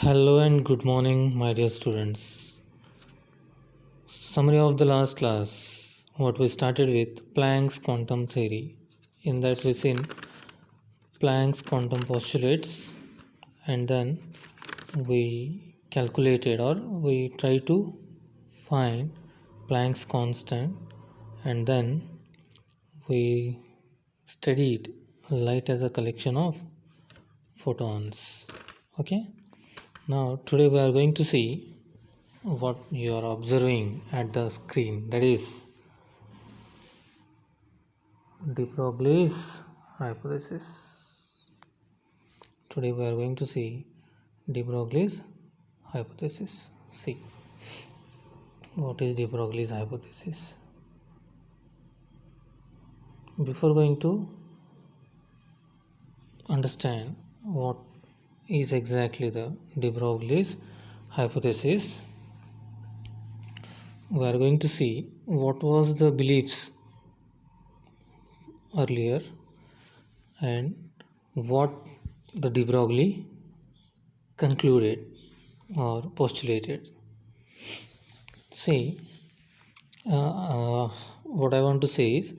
Hello and good morning, my dear students. Summary of the last class. What we started with Planck's quantum theory. In that we seen Planck's quantum postulates, and then we calculated or we try to find Planck's constant, and then we studied light as a collection of photons. Okay. Now today we are going to see what you are observing at the screen, that is de Broglie's hypothesis. Today we are going to see de Broglie's hypothesis. See, what is de Broglie's hypothesis? Before going to understand what is exactly the de Broglie's hypothesis, we are going to see what was the beliefs earlier and what the de Broglie concluded or postulated. See, what I want to say is,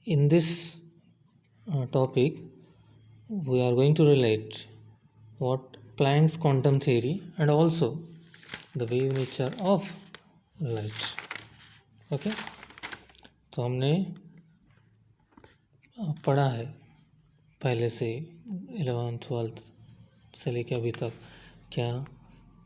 in this topic, we are going to relate what Planck's quantum theory and also the wave nature of light. Okay, तो हमने पढ़ा है पहले से 11th-12th से लेकर अभी तक क्या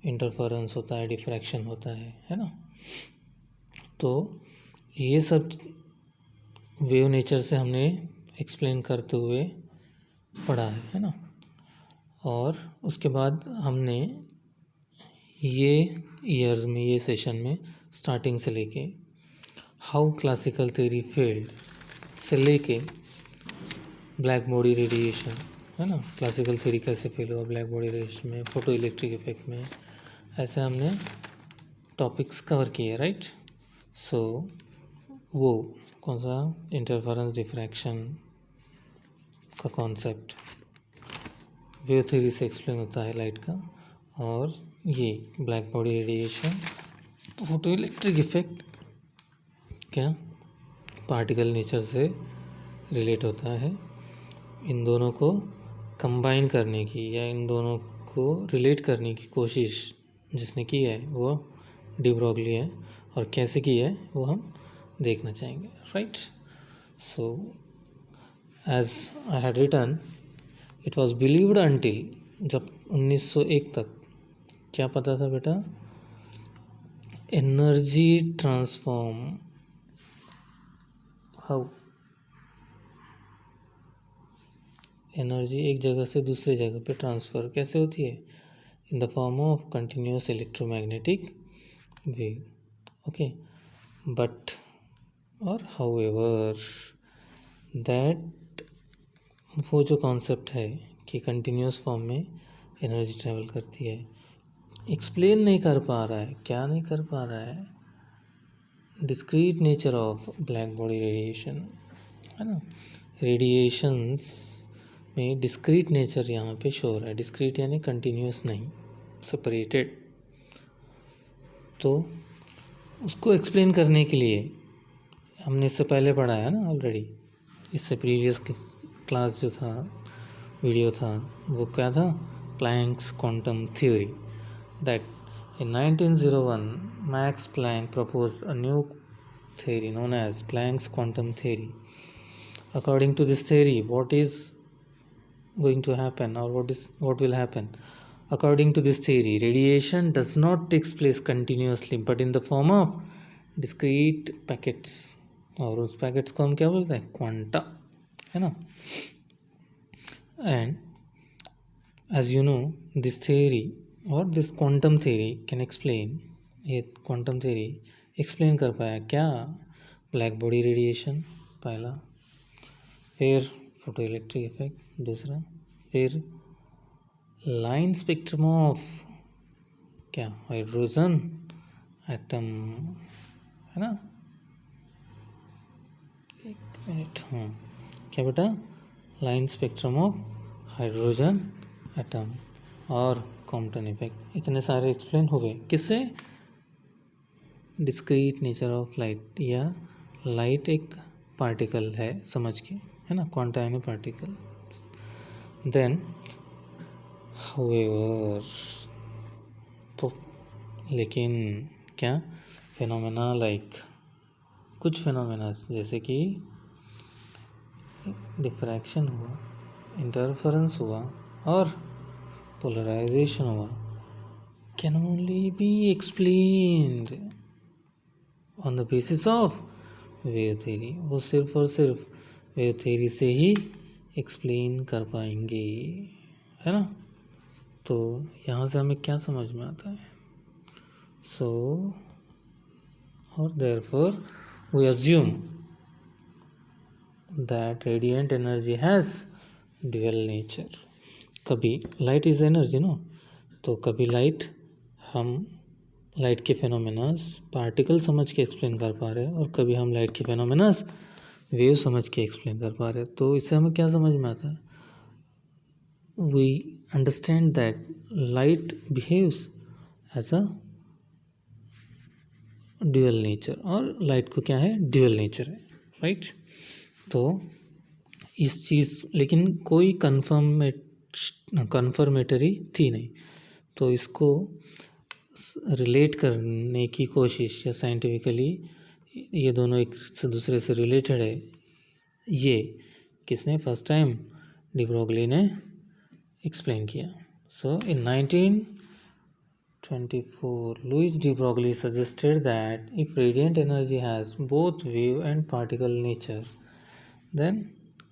इंटरफेरेंस होता है, डिफ्रैक्शन होता है ना। तो ये सब वेव नेचर से हमने एक्सप्लेन करते हुए पढ़ा है ना। और उसके बाद हमने ये ईयर में, ये सेशन में स्टार्टिंग से लेके हाउ क्लासिकल थ्योरी फेल्ड से लेके ब्लैक बॉडी रेडिएशन, है ना, क्लासिकल थ्योरी कैसे फेल हुआ ब्लैक बॉडी रेडिएशन में, फोटो इलेक्ट्रिक इफेक्ट में, ऐसे हमने टॉपिक्स कवर किए, राइट। सो वो कौन सा इंटरफेरेंस डिफ्रैक्शन का कॉन्सेप्ट वेव थ्योरी से एक्सप्लेन होता है लाइट का, और ये black body radiation, photo electric effect क्या पार्टिकल नेचर से रिलेट होता है। इन दोनों को कंबाइन करने की या इन दोनों को रिलेट करने की कोशिश जिसने की है वो डी ब्रोगली है, और कैसे की है वो हम देखना चाहेंगे, right. So as I had written, it was believed until, जब 1901 तक क्या पता था बेटा, एनर्जी ट्रांसफॉर्म, हाउ एनर्जी एक जगह से दूसरे जगह पे ट्रांसफ़र कैसे होती है, in the form of continuous electromagnetic wave. Okay, but और हाउएवर दैट, वो जो कॉन्सेप्ट है कि कंटिन्यूस फॉर्म में एनर्जी ट्रैवल करती है, एक्सप्लेन नहीं कर पा रहा है। क्या नहीं कर पा रहा है? Discrete nature of black body radiation, है ना। रेडिएशंस में डिस्क्रीट नेचर यहाँ पे शो हो रहा है। डिस्क्रीट यानी कंटिन्यूस नहीं, सेपरेटेड। तो उसको एक्सप्लेन करने के लिए हमने इससे पहले पढ़ा है ना ऑलरेडी, इससे प्रीवियस क्लास जो था, वीडियो था, वो क्या था, Planck's quantum theory, that in 1901 Max Planck proposed a new theory known as Planck's quantum theory. According to this theory, what is going to happen, or what will happen? According to this theory, radiation does not take place continuously but in the form of discrete packets, और उस packets को हम क्या बोलते हैं, quanta, है ना। And as you know, this theory और this quantum theory can explain, ये क्वांटम थ्योरी एक्सप्लेन कर पाया क्या, ब्लैक बॉडी रेडिएशन पहला, फिर फोटो इलेक्ट्रिक इफेक्ट दूसरा, फिर लाइन स्पेक्ट्रम ऑफ क्या, हाइड्रोजन एटम, है ना। एक मिनट, हाँ, क्या बेटा, line spectrum of hydrogen atom, और कॉम्पटन इफेक्ट, इतने सारे एक्सप्लेन हो गए किससे? डिस्क्रीट नेचर ऑफ लाइट, या लाइट एक पार्टिकल है समझ के, है ना, क्वांटा में पार्टिकल। देन हाउएवर, तो लेकिन क्या फिनोमेना लाइक कुछ फिनोमेना जैसे कि डिफ्रैक्शन हुआ, इंटरफेरेंस हुआ और पोलराइजेशन हुआ, can only be explained on the basis of wave theory. वो सिर्फ और सिर्फ वेव थ्योरी से ही एक्सप्लेन कर पाएंगे, है ना। तो यहाँ से हमें क्या समझ में आता है? सो और therefore we assume that radiant energy has dual nature। कभी लाइट इज एनर्जी नो, तो कभी लाइट हम लाइट के फेनोमेनास पार्टिकल समझ के एक्सप्लेन कर पा रहे हैं, और कभी हम लाइट के फेनोमेनास वेव समझ के एक्सप्लेन कर पा रहे हैं। तो इससे हमें क्या समझ में आता है? We understand that light behaves as a dual nature, और लाइट को क्या है? ड्यूअल नेचर है, राइट। तो इस चीज़, लेकिन कोई कन्फर्मेटरी थी नहीं, तो इसको रिलेट करने की कोशिश, या साइंटिफिकली ये दोनों एक से दूसरे से रिलेटेड है, ये किसने फर्स्ट टाइम डी ब्रोगली ने एक्सप्लेन किया। सो इन 1924 Louis de Broglie suggested that if radiant energy has both wave and particle nature, then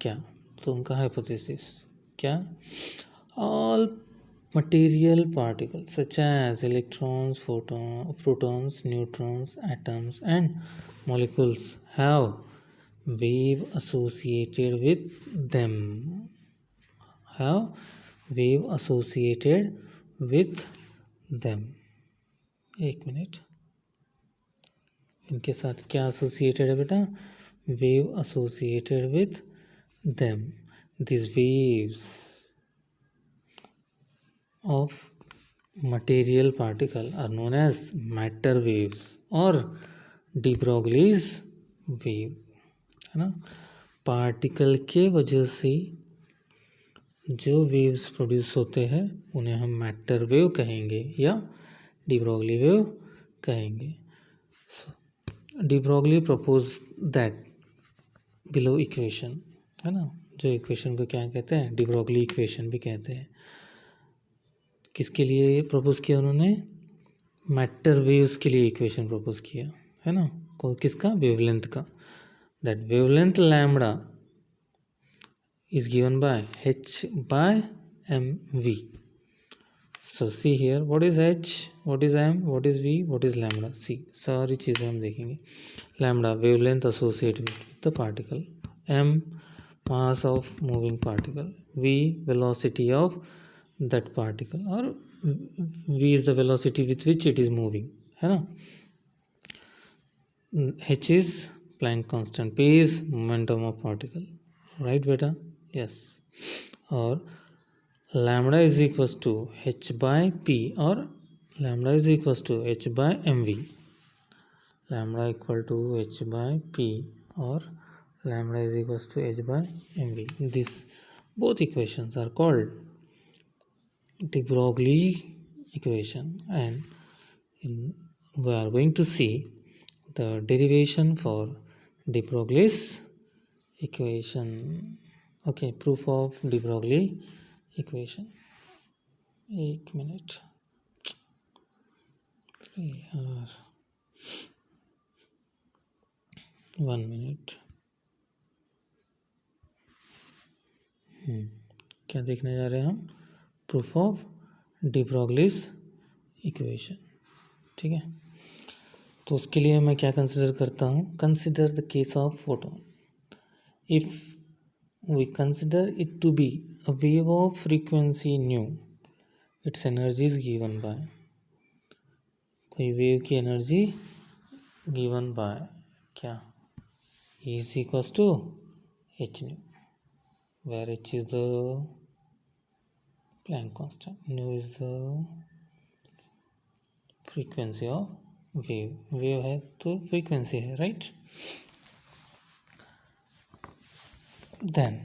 क्या? तो उनका hypothesis क्या? All material particles such as electrons, protons, neutrons, atoms and molecules have wave associated with them, एक मिनट, इनके साथ क्या associated है बेटा? Wave associated with them. This waves of material particle are known as matter waves और de Broglie's wave, है ना। पार्टिकल के वजह से जो वेव्स प्रोड्यूस होते हैं उन्हें हम मैटर वेव कहेंगे या डी ब्रोगली वेव कहेंगे। De Broglie propose that below equation, है ना, जो इक्वेशन को क्या कहते हैं? डी ब्रोगली इक्वेशन भी कहते हैं। किसके लिए प्रपोज किया उन्होंने? मैटर वेव्स के लिए इक्वेशन प्रपोज किया, है ना। किसका? वेवलेंथ का। That wavelength lambda is given by h by mv. So see here, what is h, what is m, what is v, what is lambda? see सारी चीज़ें हम देखेंगे। lambda wavelength associated with the particle, m mass of moving particle, v velocity of that particle, और v is the velocity with which it is moving, है ना। h is Planck constant, p is momentum of particle, right बेटा? Yes. और lambda is equals to h by p, और lambda is equals to h by mv। Lambda equal to h by p और lambda is equals to h by mv। This both equations are called de Broglie equation, and we are going to see the derivation for de Broglie's equation. Okay, proof of de Broglie equation. एक minute यार, 1 minute. क्या देखने जा रहे हैं हम? Proof of D Broglie's equation, ठीक है। तो उसके लिए मैं क्या कंसिडर करता हूँ? Consider the case of photon. If we consider it to be a wave of frequency nu, its energy is given by, कोई वेव की एनर्जी गिवन बाय क्या? E is equals to h nu, where h is the Planck constant. Nu is the frequency of wave. Wave है तो frequency है, right? Then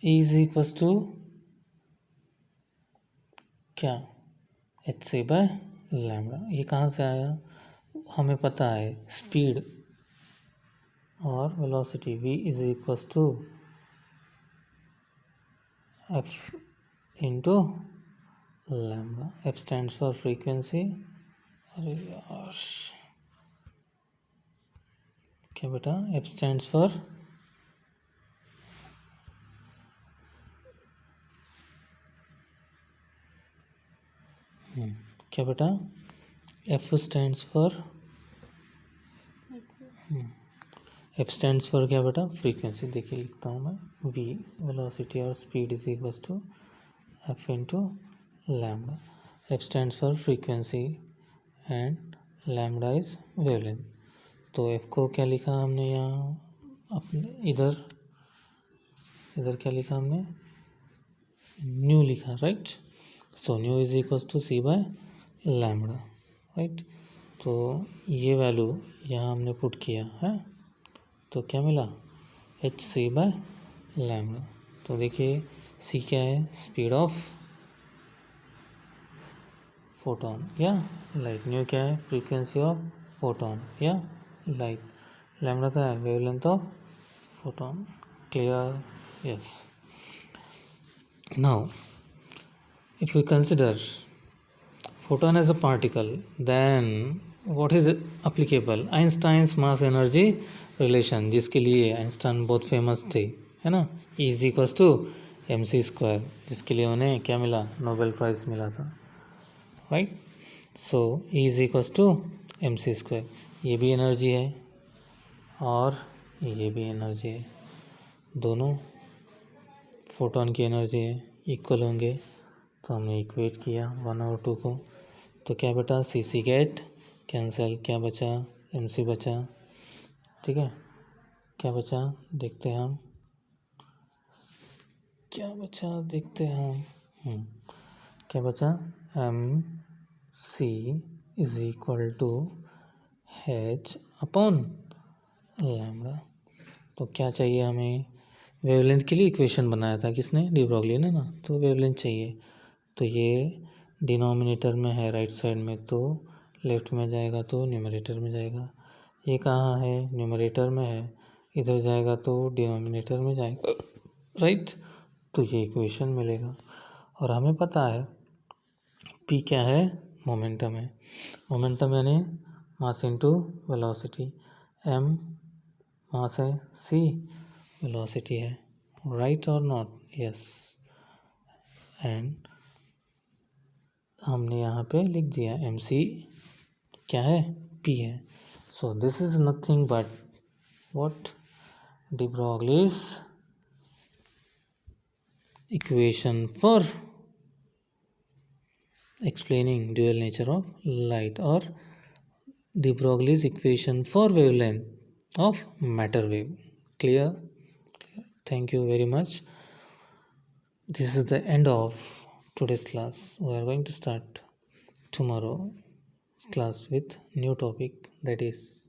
E is equals to क्या, h c by lambda. ये कहाँ से आया, हमें पता है स्पीड और velocity v is equals to f into lambda. f stands for frequency. अरे यार क्या बेटा, f स्टैंड्स फॉर क्या बेटा, f stands for f stands for क्या बेटा, फ्रीक्वेंसी. देखिए लिखता हूँ मैं, v वेलोसिटी और speed is equals to f into lambda. F stands for frequency and lambda is wavelength. तो एफ को क्या लिखा हमने यहाँ अपने इधर क्या लिखा हमने, न्यू लिखा, right. So nu is equals to c by lambda, right. तो ये वैल्यू यहाँ हमने पुट किया है, तो क्या मिला, एच सी बाय लैम्डा. तो देखिए सी क्या है, स्पीड ऑफ फोटोन या लाइट. न्यू क्या है, फ्रीक्वेंसी ऑफ फोटोन या लाइट. लैम्डा का है, wavelength of photon. Clear? Yes. Now if we consider photon as a particle, then what is applicable? Einstein's mass energy relation, जिसके लिए Einstein बहुत famous थे, है ना. E is equals to m c square, जिसके लिए उन्हें क्या मिला, नोबेल प्राइज़ मिला था, right. So E is equals to m c square. ये भी एनर्जी है और ये भी एनर्जी है, दोनों फोटोन की एनर्जी है, इक्वल होंगे. तो हमने इक्वेट किया 1 और 2 को. तो क्या बेटा, सी सी गेट कैंसिल, क्या बचा, एम सी बचा, ठीक है. क्या बचा देखते हैं हम, क्या बचा देखते हैं हम. क्या बचा, m c is equal to h upon lambda. तो क्या चाहिए हमें, वेवलेंथ के लिए इक्वेशन बनाया था किसने, डी ब्रॉगली ने ना. तो वेवलेंथ चाहिए, तो ये डिनोमिनेटर में है राइट साइड में, तो लेफ्ट में जाएगा तो न्यूमरेटर में जाएगा. ये कहाँ है, न्यूमरेटर में है, इधर जाएगा तो डिनोमिनेटर में जाएगा, राइट. तो ये इक्वेशन मिलेगा. और हमें पता है p क्या है, मोमेंटम है. मोमेंटम यानी मास इनटू वेलोसिटी. m मास है, c वेलोसिटी है, राइट और नॉट, यस. एंड हमने यहाँ पे लिख दिया एम सी क्या है, पी है. So this is nothing but what, de Broglie's equation for explaining dual nature of light, और de Broglie's equation for wavelength of matter wave. Clear? Thank you very much. This is the end of today's class. We are going to start tomorrow class with new topic, that is